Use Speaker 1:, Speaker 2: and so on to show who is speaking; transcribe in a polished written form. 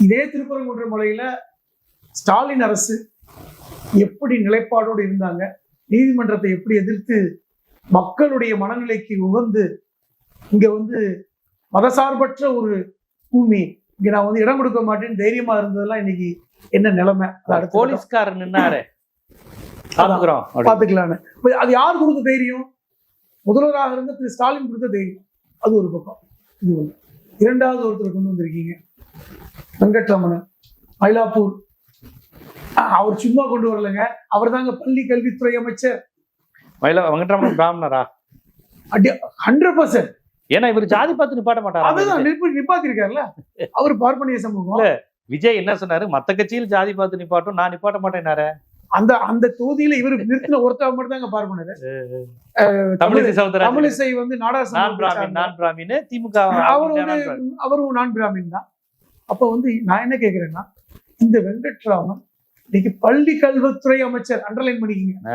Speaker 1: இதே திருப்பரங்குன்ற மலையில ஸ்டாலின் அரசு எப்படி நிலைப்பாடோடு இருந்தாங்க, நீதிமன்றத்தை எப்படி எதிர்த்து மக்களுடைய மனநிலைக்கு உகந்து இங்க மதசார்பற்ற ஒரு பூமி, இங்க நான் இடம் கொடுக்க மாட்டேன்னு தைரியமா இருந்ததெல்லாம் இன்னைக்கு என்ன நிலைமை?
Speaker 2: போலீஸ்காரர் நின்னாரு
Speaker 1: பாத்துக்கலான்னு. அது யார் கொடுத்த தைரியம்? முதல்வராக இருந்த திரு ஸ்டாலின் கொடுத்த தைரியம். அது ஒரு பக்கம். இது ஒண்ணு. இரண்டாவது ஒருத்தர் கொண்டு வந்திருக்கீங்க, வெங்கட்ரமணன், மயிலாப்பூர். அவர் சும்மா கொண்டு வரலங்க, அவர் தாங்க பள்ளி கல்வித்துறை அமைச்சர்.
Speaker 2: வெங்கட்ரமணன் பிராமணரா?
Speaker 1: 100%.
Speaker 2: ஏன்னா இவர் ஜாதி பார்த்து நிப்பாட்ட மாட்டாரு.
Speaker 1: அதுதான் நிப்பாத்தி இருக்காருல்ல, அவர் பார்ப்பனிய சமூகம்.
Speaker 2: விஜய் என்ன சொன்னாரு? மத்த கட்சியில் ஜாதி பார்த்து நிப்பாட்டும், நான் நிப்பாட்ட மாட்டேன்னாரு.
Speaker 1: அந்த தொகுதியில இவரு நிறுத்தின ஒருத்தர் மட்டும் தாங்க பார்ப்பனர். தமிழிசை
Speaker 2: நான் பிராமின், திமுக
Speaker 1: அவரும் நான் பிராமின் தான். அப்ப நான் என்ன கேக்குறேன்னா, இந்த வெங்கட்ராமன் இன்னைக்கு பள்ளி கல்வித்துறை அமைச்சர், அண்டர்லைன் பண்ணிக்கிங்க.